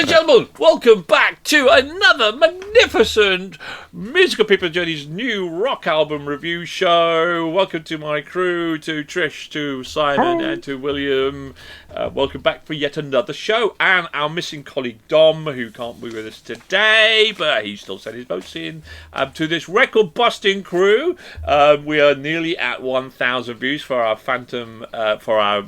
and gentlemen, welcome back to another magnificent Musical People Journey's new rock album review show. Welcome to my crew, to Trish, to Simon, and to William. Welcome back for yet another show. And our missing colleague Dom, who can't be with us today, but he still sent his votes in. To this record-busting crew, we are nearly at 1,000 views for our Phantom, for our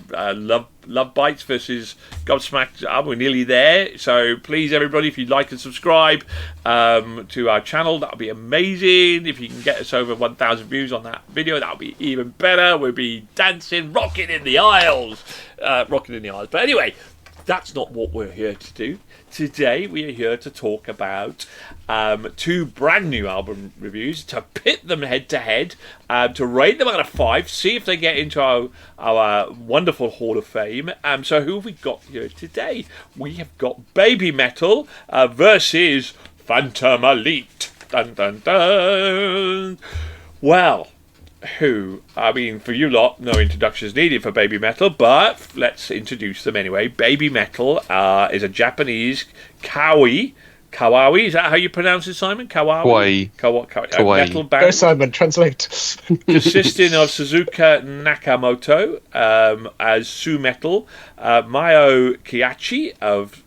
Love Bites versus Gobsmacked album. We're nearly there, so please everybody, if you'd like to subscribe to our channel, that would be amazing. If you can get us over 1,000 views on that video, that would be even better. We'll be dancing, rocking in the aisles. But anyway, that's not what we're here to do. Today we are here to talk about two brand new album reviews, to pit them head to head, to rate them out of 5, see if they get into our wonderful Hall of Fame. So who have we got here today? We have got BabyMetal versus Phantom Elite. Dun dun dun. Well, I mean, for you lot, no introductions needed for BabyMetal, but let's introduce them anyway. BabyMetal is a Japanese kawaii. Is that how you pronounce it, Simon? Kawaii. Kawaii. Metal band. No, Simon, translate. Consisting of Suzuka Nakamoto as Su Metal, Mayo Kiachi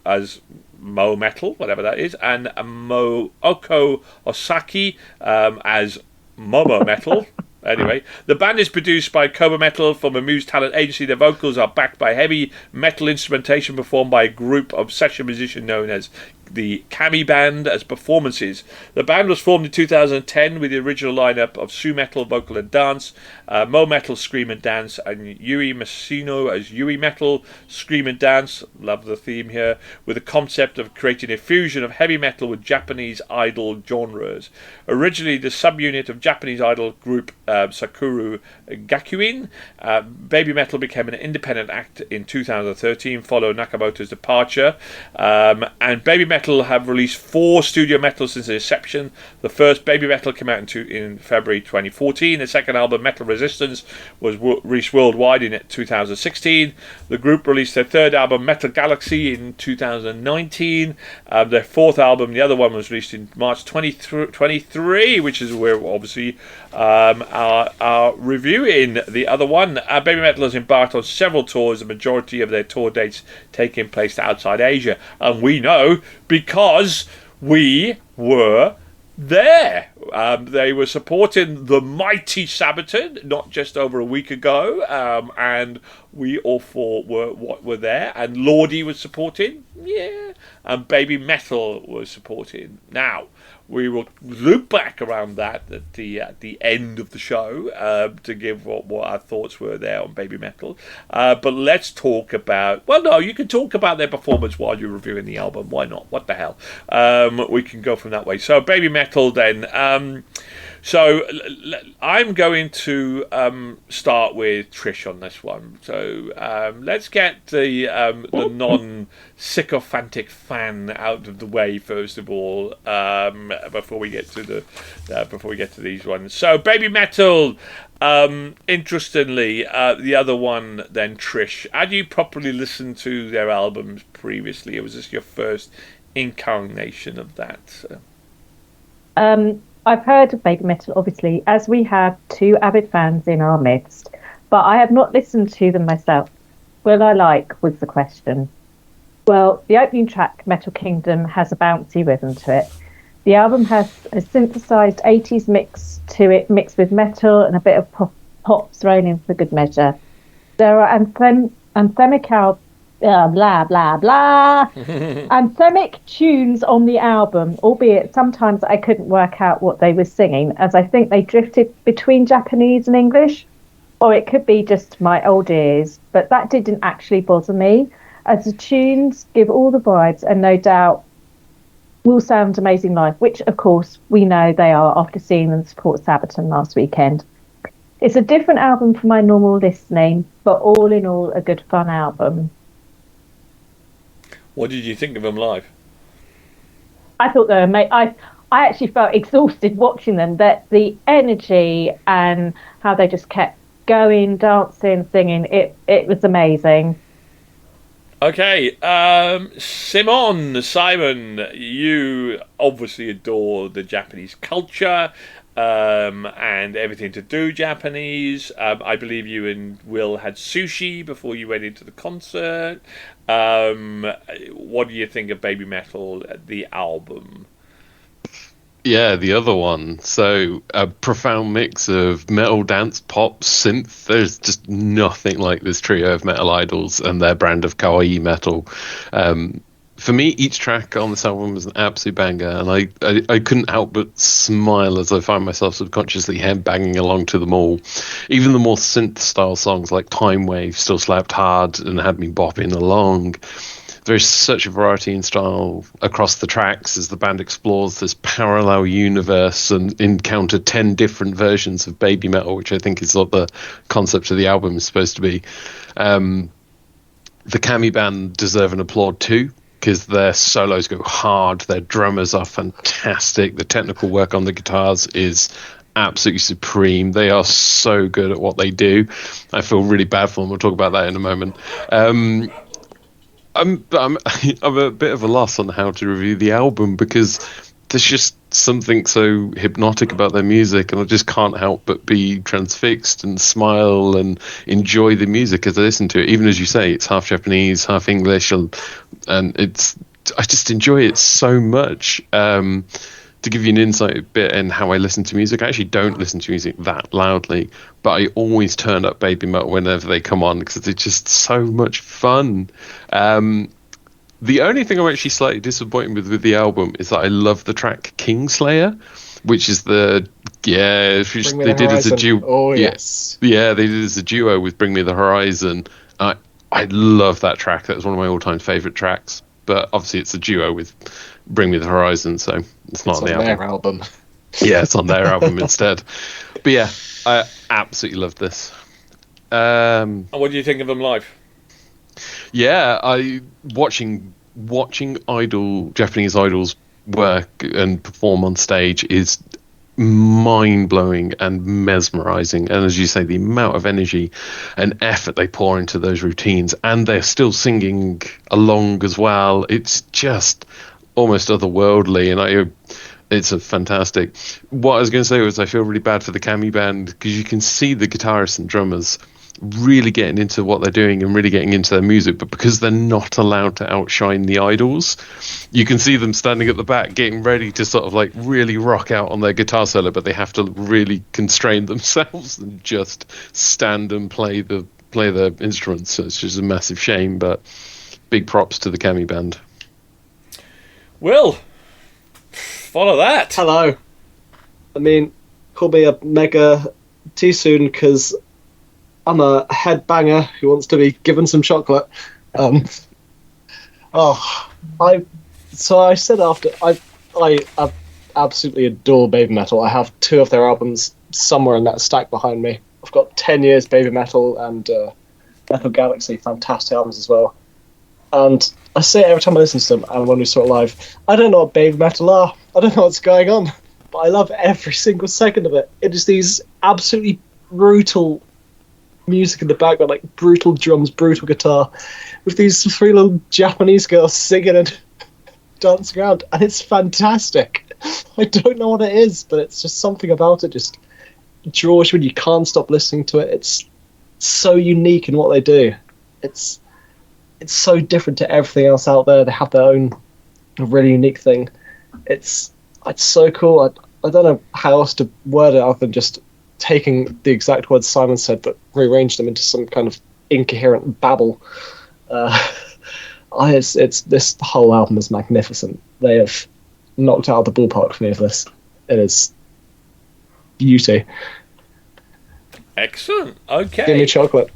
as Mo Metal, whatever that is, and Oko Osaki as Momo Metal. Anyway, the band is produced by Cobra Metal from a Muse talent agency. Their vocals are backed by heavy metal instrumentation performed by a group of session musicians known as the Kami Band as performances. The band was formed in 2010 with the original lineup of Su Metal, vocal and dance, Mo Metal, scream and dance, and Yui Masino as Yui Metal, scream and dance. Love the theme here, with the concept of creating a fusion of heavy metal with Japanese idol genres. Originally the subunit of Japanese idol group Sakura Gakuin, BabyMetal became an independent act in 2013 following Nakamoto's departure, and BabyMetal have released 4 studio metals since their inception. The first, BabyMetal, came out in February 2014. The second album, Metal Resistance, was released worldwide in 2016. The group released their third album, Metal Galaxy, in 2019. Their fourth album, the other one, was released in March 2023, which is where obviously are reviewing the other one. BabyMetal has embarked on several tours, the majority of their tour dates taking place outside Asia, and we know because we were there. They were supporting the mighty Sabaton not just over a week ago, and we all four were there, and Lordi was supporting, and BabyMetal was supporting. Now we will loop back around that at the end of the show to give what our thoughts were there on BabyMetal. But let's talk about... Well, no, you can talk about their performance while you're reviewing the album. Why not? What the hell? We can go from that way. So BabyMetal then... So I'm going to start with Trish on this one. So let's get the non-sycophantic fan out of the way first of all, before we get to these ones. So BabyMetal. Interestingly, the other one then, Trish. Had you properly listened to their albums previously, or was this your first incarnation of that? I've heard of BabyMetal, obviously, as we have 2 avid fans in our midst, but I have not listened to them myself. Will I like, was the question. Well, the opening track, Metal Kingdom, has a bouncy rhythm to it. The album has a synthesised 80s mix to it, mixed with metal and a bit of pop thrown in for good measure. There are anthemic anthemic tunes on the album, albeit sometimes I couldn't work out what they were singing, as I think they drifted between Japanese and English, or it could be just my old ears, but that didn't actually bother me, as the tunes give all the vibes and no doubt will sound amazing live, which of course we know they are after seeing them support Sabaton last weekend. It's a different album from my normal listening, but all in all a good fun album. What did you think of them live? I thought they were amazing. I actually felt exhausted watching them. That the energy and how they just kept going, dancing, singing, it was amazing. Okay, Simon, you obviously adore the Japanese culture and everything to do Japanese. I believe you and Will had sushi before you went into the concert. What do you think of BabyMetal, the album? Yeah, the other one. So a profound mix of metal, dance, pop, synth. There's just nothing like this trio of metal idols and their brand of kawaii metal. For me, each track on this album was an absolute banger, and I couldn't help but smile as I find myself subconsciously headbanging along to them all. Even the more synth-style songs like Time Wave still slapped hard and had me bopping along. There's such a variety in style across the tracks as the band explores this parallel universe and encounter 10 different versions of BabyMetal, which I think is what the concept of the album is supposed to be. The Kami band deserve an applaud too, because their solos go hard, their drummers are fantastic, the technical work on the guitars is absolutely supreme. They are so good at what they do. I feel really bad for them. We'll talk about that in a moment. I'm a bit of a loss on how to review the album because there's just something so hypnotic about their music, and I just can't help but be transfixed and smile and enjoy the music as I listen to it. Even as you say, it's half Japanese, half English, and I just enjoy it so much. To give you an insight a bit in how I listen to music, I actually don't listen to music that loudly, but I always turn up BabyMetal whenever they come on because it's just so much fun. The only thing I'm actually slightly disappointed with the album is that I love the track Kingslayer, which is they did as a duo. Oh yes, yeah, they did as a duo with Bring Me the Horizon. I love that track. That was one of my all-time favorite tracks. But obviously, it's a duo with Bring Me the Horizon, so it's not on the album. Their album. Yeah, it's on their album instead. But yeah, I absolutely loved this. And what do you think of them live? Yeah, watching Japanese idols work and perform on stage is mind-blowing and mesmerizing, and as you say, the amount of energy and effort they pour into those routines, and they're still singing along as well. It's just almost otherworldly, and it's a fantastic. What I was going to say was I feel really bad for the Kami band because you can see the guitarists and drummers really getting into what they're doing and really getting into their music, but because they're not allowed to outshine the idols, you can see them standing at the back getting ready to sort of like really rock out on their guitar solo, but they have to really constrain themselves and just stand and play their instruments. So it's just a massive shame, but big props to the Kami band. Will, follow that. Hello. I mean, call me a mega too soon because I'm a headbanger who wants to be given some chocolate. I said after I absolutely adore BabyMetal. I have 2 of their albums somewhere in that stack behind me. I've got 10 Years BabyMetal and Metal Galaxy, fantastic albums as well. And I say it every time I listen to them, and when we saw it live, I don't know what BabyMetal are. I don't know what's going on, but I love every single second of it. It is these absolutely brutal music in the background, like brutal drums, brutal guitar, with these 3 little Japanese girls singing and dancing around, and it's fantastic. I don't know what it is, but it's just something about it just draws you and you can't stop listening to it. It's so unique in what they do. It's so different to everything else out there. They have their own really unique thing. It's so cool. I don't know how else to word it other than just taking the exact words Simon said, but rearranged them into some kind of incoherent babble. This whole album is magnificent. They have knocked out of the ballpark for me for this. It is beauty. Excellent. Okay. Give me chocolate.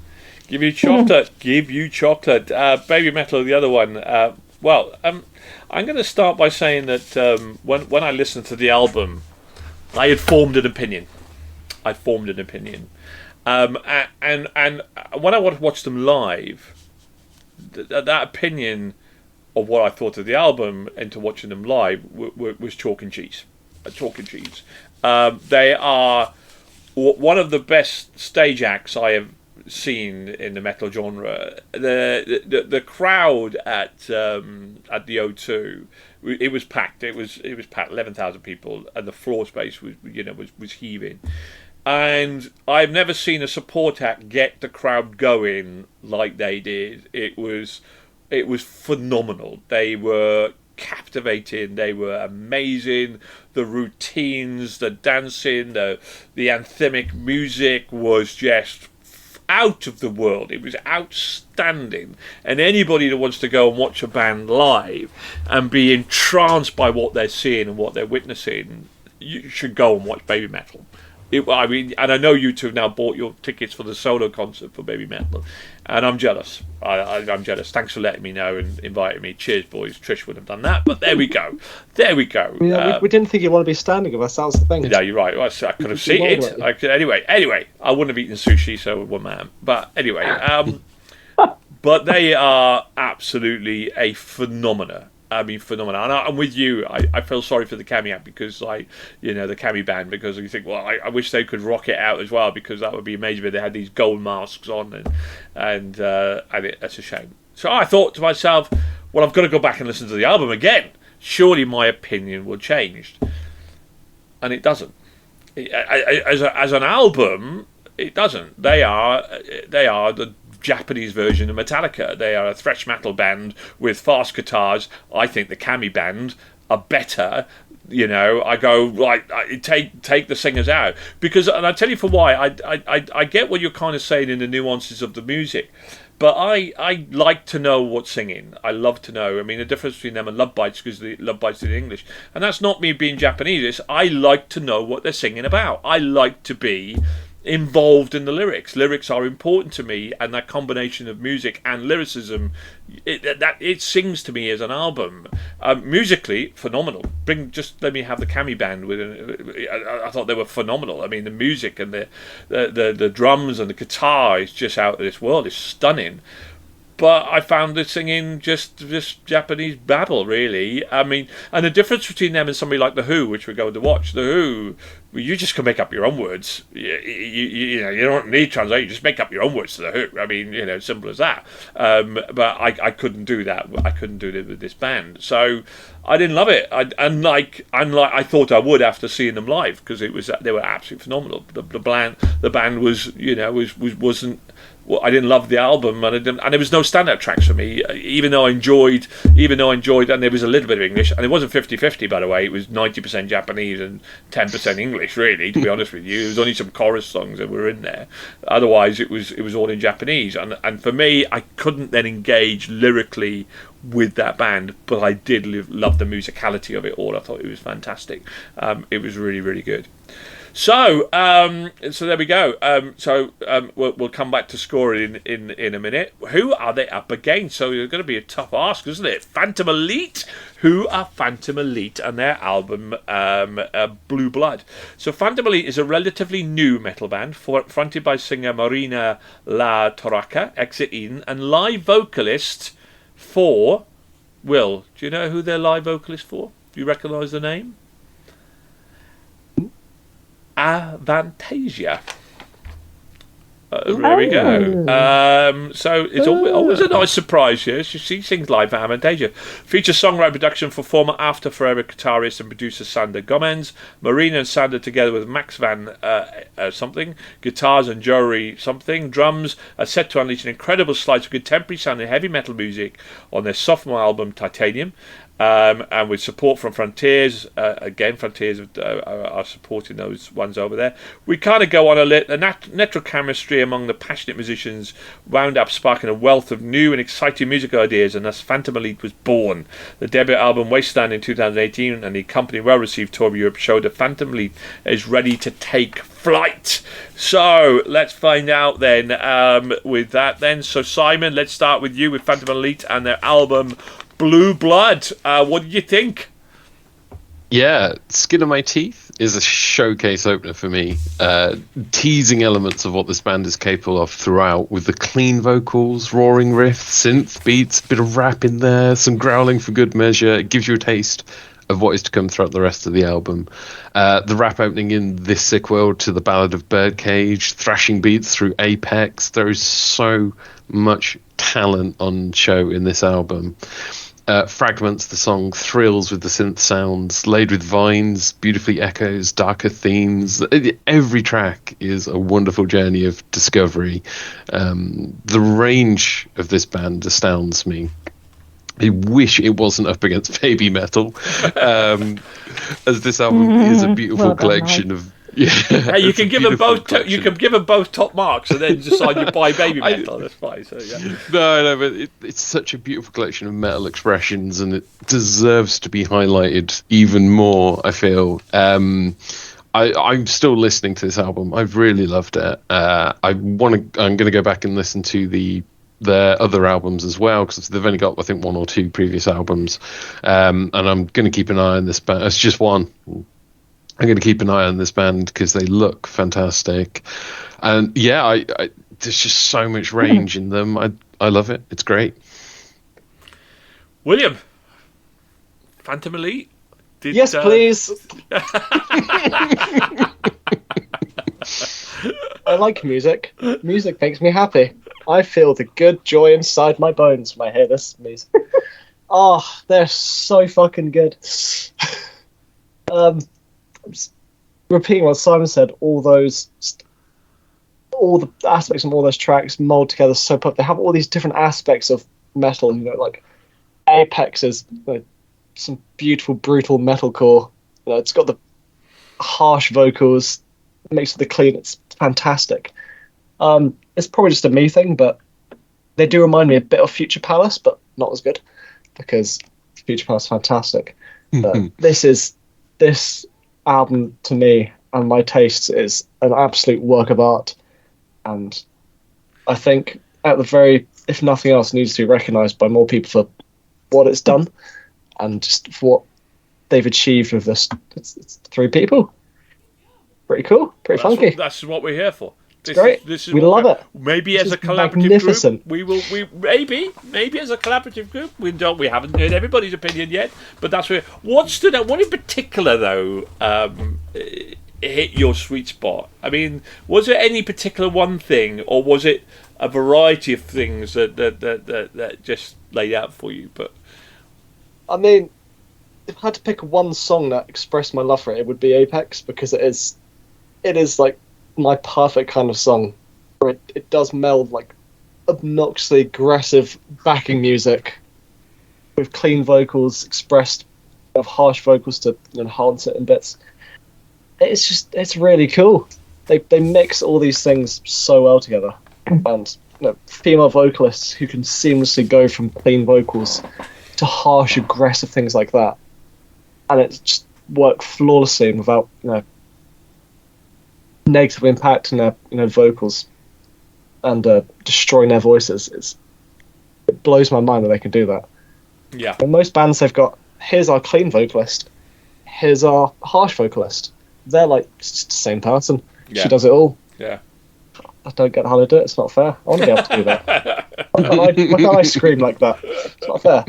Give you chocolate. Give you chocolate. BabyMetal, the other one. I'm going to start by saying that when I listened to the album, I had formed an opinion. And when I watched them live, that opinion of what I thought of the album into watching them live was chalk and cheese. They are one of the best stage acts I have scene in the metal genre. The crowd at the O2, it was packed. It was packed, 11,000 people, and the floor space was heaving. And I've never seen a support act get the crowd going like they did. It was phenomenal. They were captivating. They were amazing. The routines, the dancing, the anthemic music was just out of the world. It was outstanding. And anybody that wants to go and watch a band live and be entranced by what they're seeing and what they're witnessing, you should go and watch BabyMetal. And I know you two have now bought your tickets for the solo concert for BabyMetal, and I'm jealous. I'm jealous. Thanks for letting me know and inviting me. Cheers, boys. Trish wouldn't have done that, but there we go. There we go. Yeah, we didn't think you'd want to be standing with us. That was the thing. No, you're right. Well, I could have seen it. Anyway, I wouldn't have eaten sushi, so one man. But anyway, but they are absolutely a phenomenon. I mean, phenomenal. And I'm with you. I feel sorry for the Cami act because, the Cami band, because you think, well, I wish they could rock it out as well, because that would be amazing if they had these gold masks on, and that's a shame. So I thought to myself, well, I've got to go back and listen to the album again. Surely my opinion will change, and it doesn't. As an album, it doesn't. They are the Japanese version of Metallica. They are a thrash metal band with fast guitars. I think the Cami band are better. I go take the singers out, because, and I tell you for why. I get what you're kind of saying in the nuances of the music, but I like to know what's singing. I love to know. I mean, the difference between them and Love Bites, because the Love Bites in English, and that's not me being Japanese. I like to know what they're singing about. I like to be involved in the lyrics. Lyrics are important to me, and that combination of music and lyricism, it sings to me as an album. Musically, phenomenal. Just let me have the Cami band with it. I thought they were phenomenal. I mean, the music and the drums and the guitar is just out of this world. It's stunning. But I found the singing just Japanese babble, really. I mean, and the difference between them and somebody like The Who, which we're going to watch, The Who, you just can make up your own words. You don't need translation. You just make up your own words to The Who. I mean, simple as that. But I couldn't do that. I couldn't do it with this band. So I didn't love it. Unlike I thought I would after seeing them live, because they were absolutely phenomenal. The band was wasn't. Well, I didn't love the album, and there was no standout tracks for me. Even though I enjoyed, and there was a little bit of English, and it wasn't 50-50, by the way. It was 90% Japanese and 10% English, really. To be honest with you, there was only some chorus songs that were in there. Otherwise, it was all in Japanese, and for me, I couldn't then engage lyrically with that band, but I did love the musicality of it all. I thought it was fantastic. It was really, really good. So there we go. We'll come back to scoring in a minute. Who are they up against? So it's going to be a tough ask, isn't it? Phantom Elite. Who are Phantom Elite and their album Blue Blood? So Phantom Elite is a relatively new metal band fronted by singer Marina La Torraca, ex-In, and live vocalist for... Will, do you know who their live vocalist for? Do you recognise the name? Avantasia. There we go. So it's always a nice surprise here. She sings live for Avantasia. Features songwriting production for former After Forever guitarist and producer Sander Gomez. Marina and Sander together with Max Van something. Guitars and Jory something. Drums are set to unleash an incredible slice of contemporary sounding heavy metal music on their sophomore album Titanium. And with support from Frontiers, Frontiers are supporting those ones over there. We kind of go on the natural chemistry among the passionate musicians wound up sparking a wealth of new and exciting musical ideas, and thus Phantom Elite was born. The debut album Wasteland in 2018 and the accompanying well-received tour of Europe showed that Phantom Elite is ready to take flight. So let's find out then with that then. So Simon, let's start with you with Phantom Elite and their album Blue Blood. What did you think? Yeah, Skin of My Teeth is a showcase opener for me. Teasing elements of what this band is capable of throughout, with the clean vocals, roaring riffs, synth beats, bit of rap in there, some growling for good measure. It gives you a taste of what is to come throughout the rest of the album. The rap opening in This Sick World to the Ballad of Birdcage, thrashing beats through Apex. There is so much talent on show in this album. Fragments, the song thrills with the synth sounds, laid with vines, beautifully echoes, darker themes. Every track is a wonderful journey of discovery. The range of this band astounds me. I wish it wasn't up against BabyMetal, as this album is a beautiful collection of. Yeah, hey, you can give them both. You can give them both top marks, and then decide you buy BabyMetal. That's fine. So yeah. No, but it's such a beautiful collection of metal expressions, and it deserves to be highlighted even more. I feel. I'm still listening to this album. I've really loved it. I'm going to go back and listen to their other albums as well, because they've only got, I think, 1 or 2 previous albums, and I'm going to keep an eye on this band. It's just one. I'm going to keep an eye on this band because they look fantastic, and yeah, I there's just so much range in them. I love it. It's great. William, Phantom Elite. Yes, please. I like music. Music makes me happy. I feel the good joy inside my bones when I hear this music. Oh, they're so fucking good. Just repeating what Simon said, all the aspects of all those tracks mold together so perfect. They have all these different aspects of metal, like Apex is some beautiful, brutal metalcore. It's got the harsh vocals, mixed with the clean. It's fantastic. It's probably just a me thing, but they do remind me a bit of Future Palace, but not as good, because Future Palace is fantastic. But this album, to me and my tastes, is an absolute work of art, and I think if nothing else, needs to be recognised by more people for what it's done and just for what they've achieved with this. It's 3 people. Pretty cool, pretty funky. That's what we're here for. It's great. We love it. Maybe as a collaborative group, we maybe as a collaborative group, we haven't heard everybody's opinion yet, but that's where. What stood out? What in particular though hit your sweet spot? I mean, was there any particular one thing, or was it a variety of things that just laid out for you? But I mean, if I had to pick one song that expressed my love for it, it would be Apex, because it is like my perfect kind of song, where it does meld like obnoxiously aggressive backing music with clean vocals expressed of harsh vocals to enhance it in bits. It's really cool. They mix all these things so well together, and female vocalists who can seamlessly go from clean vocals to harsh aggressive things like that, and it just worked flawlessly and without negative impact on their vocals and destroying their voices. It blows my mind that they can do that. Yeah. In most bands, they've got, here's our clean vocalist, here's our harsh vocalist. They're like, it's just the same person. Yeah. She does it all. Yeah. I don't get how they do it. It's not fair. I want to be able to do that. Why can't I scream like that? It's not fair.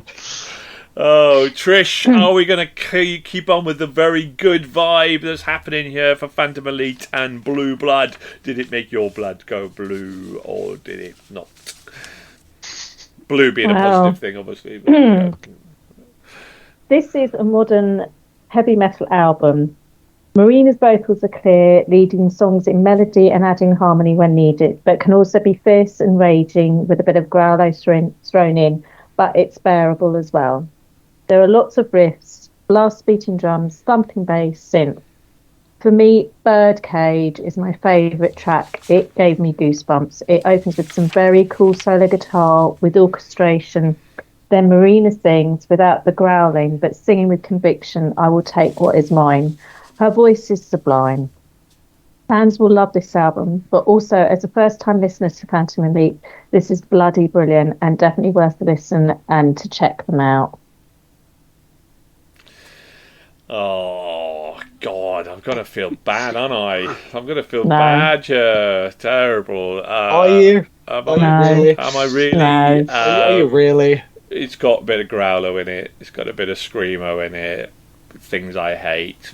Oh, Trish, are we going to keep on with the very good vibe that's happening here for Phantom Elite and Blue Blood? Did it make your blood go blue, or did it not? Blue being a positive thing, obviously. But, This is a modern heavy metal album. Marina's vocals are clear, leading songs in melody and adding harmony when needed, but can also be fierce and raging with a bit of growlo thrown in, but it's bearable as well. There are lots of riffs, blast beating drums, thumping bass, synth. For me, Birdcage is my favourite track. It gave me goosebumps. It opens with some very cool solo guitar with orchestration. Then Marina sings without the growling, but singing with conviction, I will take what is mine. Her voice is sublime. Fans will love this album, but also as a first-time listener to Phantom Elite, this is bloody brilliant and definitely worth the listen and to check them out. Oh, God, I'm going to feel bad, aren't I? I'm going to feel bad, terrible. Are you? Am I really? No. Are you really? It's got a bit of growler in it. It's got a bit of screamo in it. things I hate,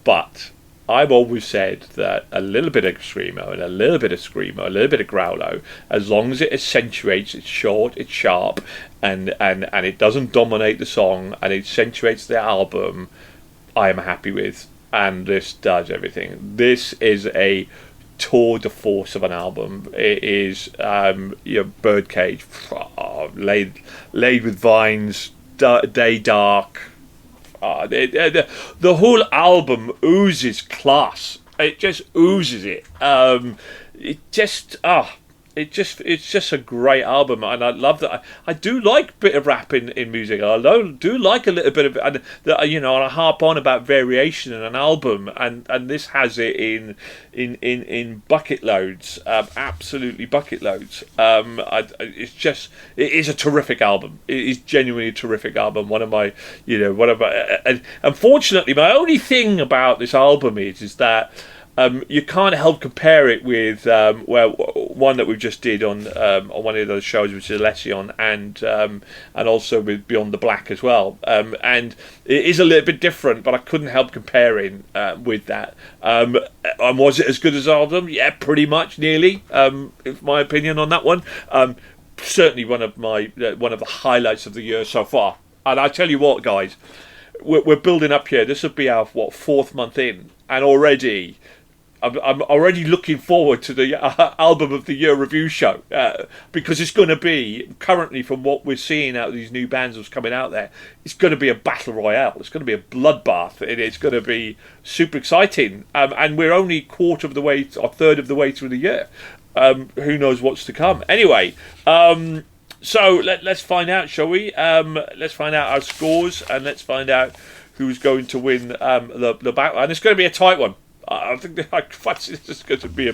but I've always said that a little bit of screamo and a little bit of screamo, a little bit of growlo, as long as it accentuates, it's short, it's sharp, and it doesn't dominate the song, and it accentuates the album, I am happy with. And this does everything. This is a tour de force of an album. It is Birdcage, laid with vines, day dark. The whole album oozes class. It just oozes it. It's just a great album, and I love that. I do like a bit of rap in music. I do like a little bit of, and I harp on about variation in an album, and this has it in bucket loads, absolutely bucket loads. It is a terrific album. It is genuinely a terrific album. And unfortunately, my only thing about this album is that. You can't help compare it with one that we just did on one of those shows, which is Elysion, and also with Beyond the Black as well. And it is a little bit different, but I couldn't help comparing with that. And was it as good as the album? Yeah, pretty much, nearly. Is my opinion on that one. Certainly one of the highlights of the year so far. And I tell you what, guys, we're building up here. This will be our fourth month in, and already. I'm already looking forward to the album of the year review show because it's going to be, currently from what we're seeing out of these new bands that's coming out there, it's going to be a battle royale. It's going to be a bloodbath. It's going to be super exciting, and we're only a third of the way through the year. Who knows what's to come? Anyway, so let's find out, shall we? Let's find out our scores, and let's find out who's going to win the battle. And it's going to be a tight one. I think this is going to be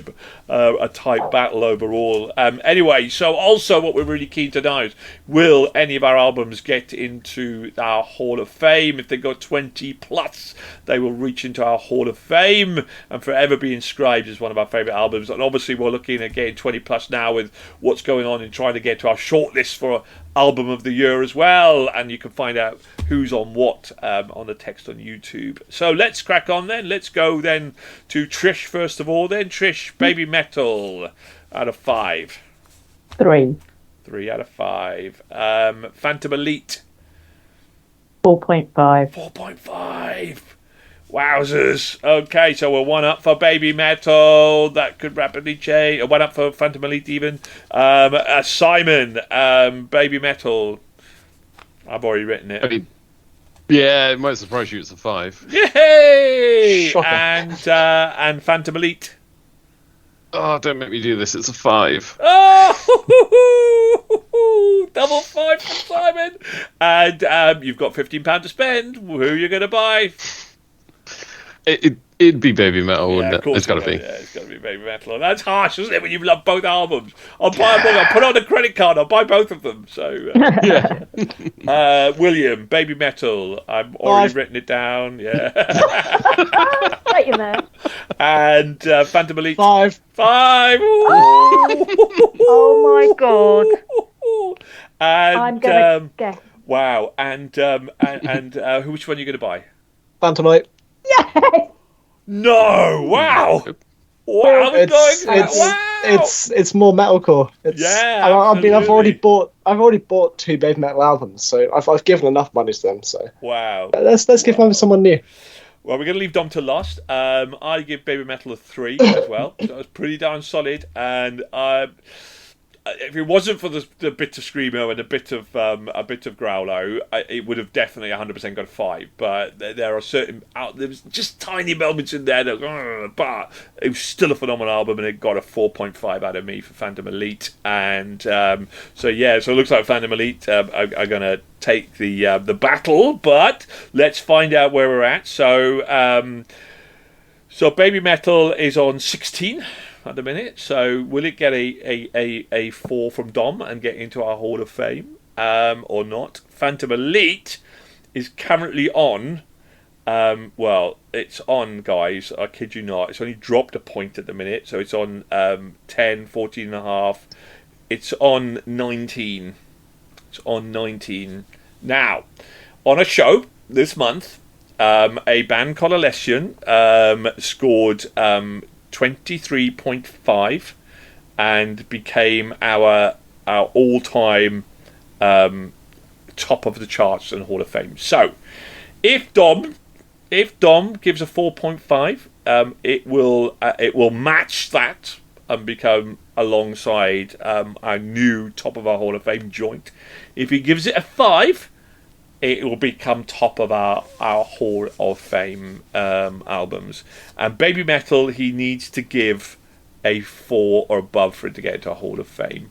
a tight battle overall. Anyway, so also what we're really keen to know is, will any of our albums get into our Hall of Fame? If they got 20 plus, they will reach into our Hall of Fame and forever be inscribed as one of our favourite albums. And obviously we're looking at getting 20 plus now with what's going on in trying to get to our shortlist for Album of the Year as well, and you can find out who's on what on the text on YouTube. So let's crack on then. Let's go then to Trish first of all. Then Trish, BabyMetal out of 5. 3. 3 out of 5. Phantom Elite. 4.5. 4.5. Wowzers. Okay, so we're 1 up for BabyMetal. That could rapidly change. 1 up for Phantom Elite even. Simon, BabyMetal. I've already written it. I mean, yeah, it might surprise you. It's a 5. Yay! Shocking. And Phantom Elite. Oh, don't make me do this. It's a 5. Oh, double 5 for Simon. And you've got £15 to spend. Who are you going to buy? It'd be BabyMetal, Yeah, wouldn't of it? course It's got to be. Yeah, it's got to be BabyMetal. And that's harsh, isn't it, when you love both albums? I'll buy them all. I'll put on a credit card. I'll buy both of them. So, Yeah. William, BabyMetal. I've already written it down. Yeah. Right in there. And Phantom Elite. 5. 5. Oh my god. And I'm gonna guess. wow. And which one are you going to buy? Phantom Elite. Yes. No! Wow! Wow! It's more metalcore. I've already bought 2 BabyMetal albums, so I've given enough money to them. So wow. Let's give them someone new. Well, we're going to leave Dom to last. I give BabyMetal a 3 as well. So that was pretty darn solid. And if it wasn't for the bit of screamo and a bit of growlo, it would have definitely 100% got a 5. But there are there's just tiny moments in there that, but it was still a phenomenal album, and it got a 4.5 out of me for Phantom Elite. And so it looks like Phantom Elite are going to take the battle. But let's find out where we're at. So BabyMetal is on 16. At the minute, so will it get a 4 from Dom and get into our Hall of Fame or not? Phantom Elite is currently on. It's on, guys. I kid you not. It's only dropped a point at the minute, so it's on 10, 14 and a half. It's on 19. It's on 19 now. On a show this month, a band called Elysion scored 23.5 and became our all-time top of the charts and Hall of Fame. So, if Dom gives a 4.5, it will match that and become alongside our new top of our Hall of Fame joint. If he gives it a 5, it will become top of our Hall of Fame albums. And BabyMetal, he needs to give a 4 or above for it to get into a Hall of Fame.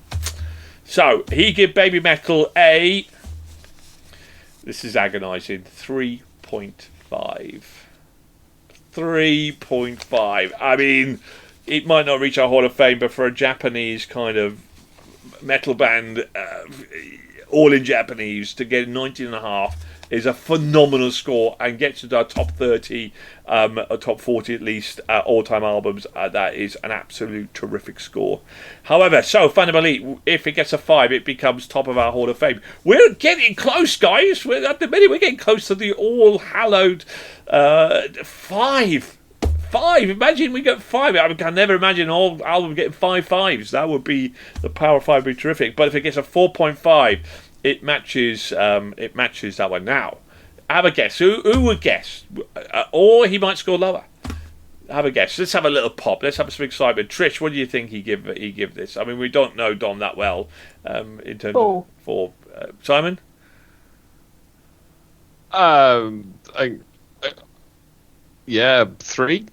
So he give BabyMetal a, this is agonising, 3.5. 3.5. I mean, it might not reach our Hall of Fame, but for a Japanese kind of metal band, all in Japanese, to get 19.5 is a phenomenal score and gets into our top 30, or top 40 at least, all-time albums. That is an absolute terrific score. However, so Fundamentally, if it gets a 5, it becomes top of our Hall of Fame. We're getting close, guys. At the minute, we're getting close to the all-hallowed 5. 5. Imagine we get 5. I can never imagine all album getting 5 5s. That would be, the power of 5 would be terrific. But if it gets a 4.5, it matches that one. Now, have a guess. Who would guess? Or he might score lower. Have a guess. Let's have a little pop. Let's have some excitement. Trish, what do you think he give this? I mean, we don't know Dom that well in terms of 4. Simon? Yeah, 3.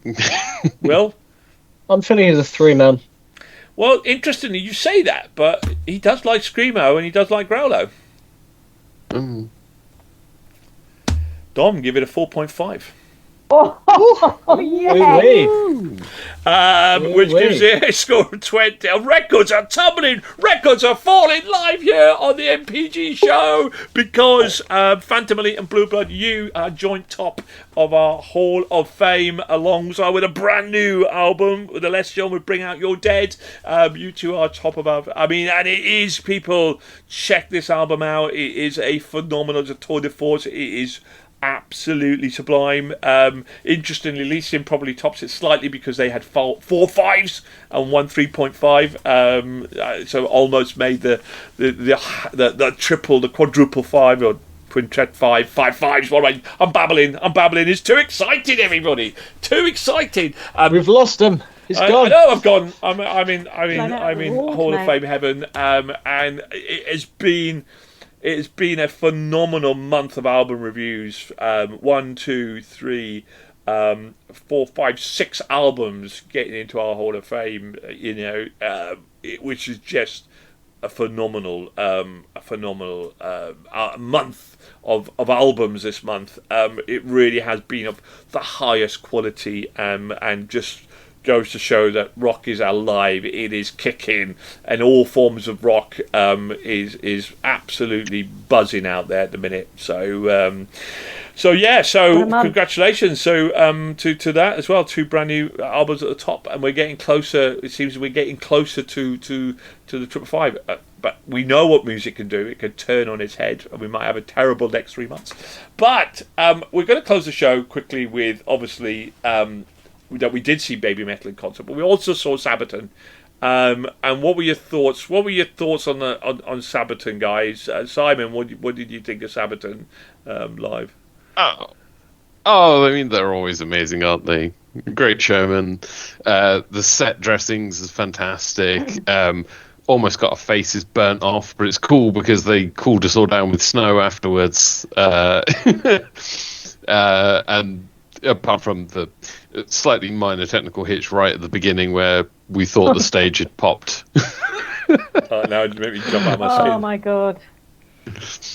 Will? I'm feeling he's a 3, man. Well, interestingly, you say that, but he does like Screamo and he does like Growlo. Dom, give it a 4.5. Oh, yeah. Which gives it a score of 20. Records are tumbling. Records are falling live here on the MPG show because Phantom Elite and Blue Blood, you are joint top of our Hall of Fame alongside with a brand new album with Elysion would Bring Out Your Dead. You two are top of our... I mean, and it is, people, check this album out. It is a phenomenal, it's a tour de force. It is absolutely sublime. Interestingly, Elysion probably tops it slightly because they had 4 5s and 1 3.5. So almost made the triple, the quadruple 5 or quintet 5 5s. What am I'm babbling. It's too exciting, everybody. Too exciting. We've lost him. He's gone. I know I've gone. I'm in Hall of Fame heaven. And it's been a phenomenal month of album reviews. 1, 2, 3, 4, 5, 6 albums getting into our Hall of Fame. Which is just a phenomenal month of albums this month. It really has been of the highest quality, and just goes to show that rock is alive. It is kicking, and all forms of rock is absolutely buzzing out there at the minute. So congratulations. So to that as well. 2 brand new albums at the top, and we're getting closer. It seems we're getting closer to the 555. But we know what music can do. It can turn on its head, and we might have a terrible next 3 months. But we're going to close the show quickly with, obviously, that we did see BabyMetal in concert, but we also saw Sabaton. And what were your thoughts? What were your thoughts on Sabaton, guys? Simon, what did you think of Sabaton live? Oh, I mean, they're always amazing, aren't they? Great showman. The set dressings is fantastic. Almost got our faces burnt off, but it's cool because they cooled us all down with snow afterwards. And apart from the slightly minor technical hitch right at the beginning where we thought the stage had popped. Now it made me jump out of my skin. Oh my god.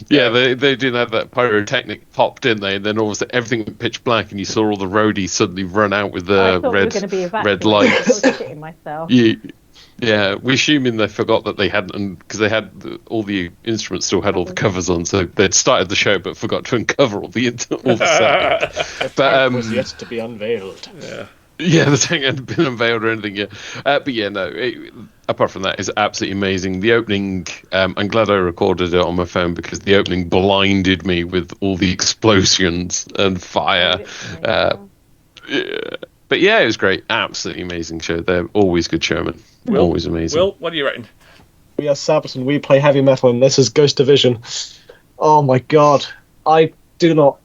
Yeah, they did have that pyrotechnic pop, didn't they? And then all of a sudden everything went pitch black, and you saw all the roadies suddenly run out with the red lights. I was shitting myself. Yeah, we're assuming they forgot that they hadn't, because they had all the instruments still had all the covers on, so they'd started the show but forgot to uncover all the sound. But was yet to be unveiled. Yeah. Yeah, the thing hadn't been unveiled or anything yet. But yeah, no. Apart from that, it's absolutely amazing. The opening, I'm glad I recorded it on my phone because the opening blinded me with all the explosions and fire. Yeah. But yeah, it was great. Absolutely amazing show. They're always good showmen. Always amazing. Will, what do you reckon? We are Sabaton. We play heavy metal, and this is Ghost Division. Oh my god. I do not...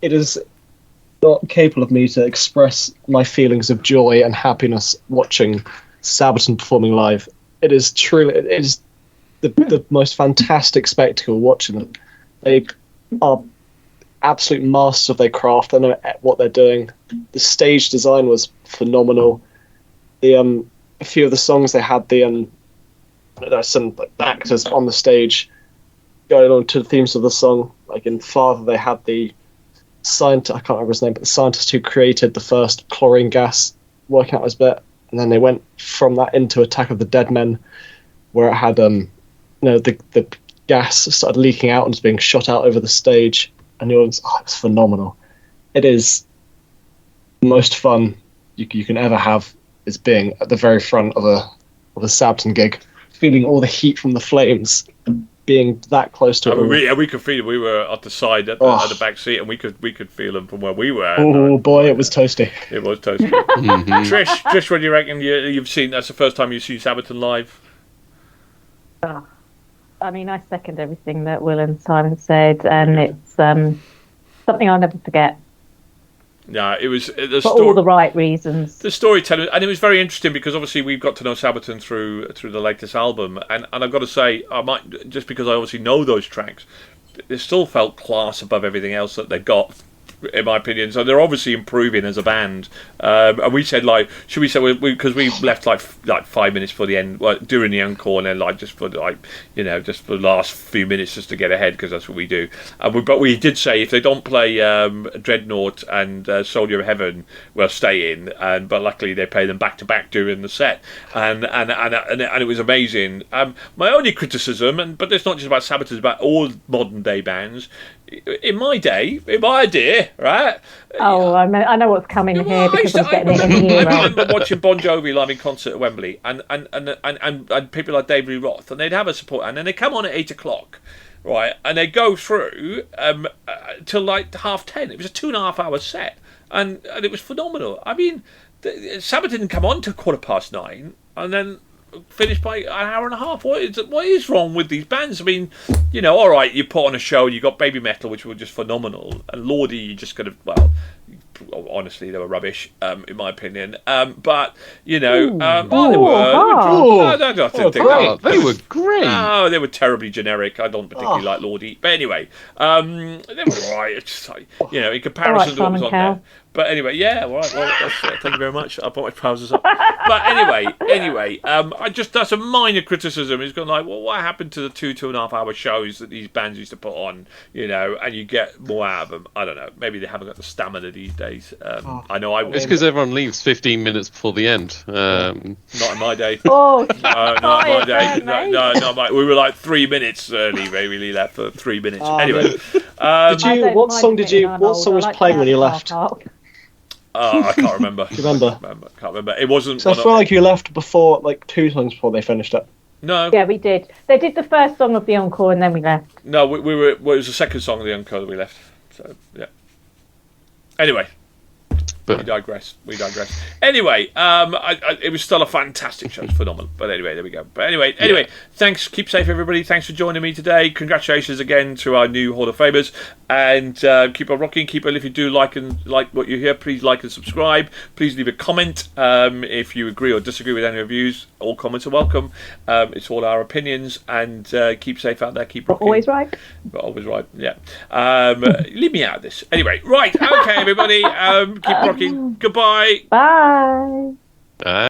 It is not capable of me to express my feelings of joy and happiness watching Sabaton performing live. It is truly... It is the most fantastic spectacle watching them. They are absolute masters of their craft. They know what they're doing. The stage design was phenomenal. A few of the songs they had there's some actors on the stage going on to the themes of the song. Like in Father, they had the scientist, I can't remember his name, but the scientist who created the first chlorine gas working out his bit. And then they went from that into Attack of the Dead Men, where it had the gas started leaking out and was being shot out over the stage. And it was phenomenal. It is the most fun you can ever have, is being at the very front of a Sabaton gig, feeling all the heat from the flames, being that close to it. We could feel it. We were at the side at the back seat, and we could feel them from where we were. Oh boy, it was toasty. It was toasty. Trish, what do you reckon? You've seen, that's the first time you've seen Sabaton live? I mean, I second everything that Will and Simon said, and it's something I'll never forget. No, it was for all the right reasons. The storytelling, and it was very interesting because obviously we've got to know Sabaton through the latest album, and I've got to say, I might, just because I obviously know those tracks, they still felt class above everything else that they've got, in my opinion. So they're obviously improving as a band. And we said, like, should we say, because we left like 5 minutes for the end, during the encore, and then just for the last few minutes just to get ahead, because that's what we do. But we did say if they don't play Dreadnought and Soldier of Heaven, we'll stay in. But luckily they play them back to back during the set, and it was amazing. My only criticism, but it's not just about Sabaton, it's about all modern day bands. In my idea, right? Oh, I know what's coming here because I was getting it in here. I remember watching Bon Jovi live in concert at Wembley, and people like David Lee Roth, and they'd have a support, and then they come on at 8:00, right? And they go through till like 10:30. It was a 2.5 hour set, and it was phenomenal. I mean, Sabaton didn't come on till 9:15, and then finished by an hour and a half. What is wrong with these bands? I mean, all right, you put on a show, you got BabyMetal, which were just phenomenal, and Lordi, you just kind of, honestly, they were rubbish, in my opinion. But they were. They were great. No, they were terribly generic. I don't particularly like Lordi, but anyway, they were alright. It's just like, in comparison to what was on there. But anyway, yeah, all right. Well, thank you very much. I put my trousers up. But anyway, that's a minor criticism. It's gone like, well, what happened to the 2.5 hour shows that these bands used to put on, and you get more out of them? I don't know. Maybe they haven't got the stamina these days. I know I would. It's because everyone leaves 15 minutes before the end. Not in my day. Oh, no, not in my day. No, not my. We were like 3 minutes early. Maybe we left for 3 minutes. Anyway, what song was playing when you left? I can't remember. Do you remember? I can't remember. It wasn't. So I feel like you left before, like 2 songs before they finished it. No. Yeah, we did. They did the first song of the encore, and then we left. No, we were. Well, it was the second song of the encore that we left. So yeah. Anyway. We digress. Anyway, it was still a fantastic show. It's phenomenal. But anyway, there we go. But anyway, thanks. Keep safe, everybody. Thanks for joining me today. Congratulations again to our new Hall of Famers. And keep on rocking. If you do like what you hear, please like and subscribe. Please leave a comment if you agree or disagree with any reviews. All comments are welcome. It's all our opinions. And keep safe out there. Keep rocking. Always right. But always right. Yeah. Leave me out of this. Anyway, right. Okay, everybody. Keep rocking. Goodbye. Bye.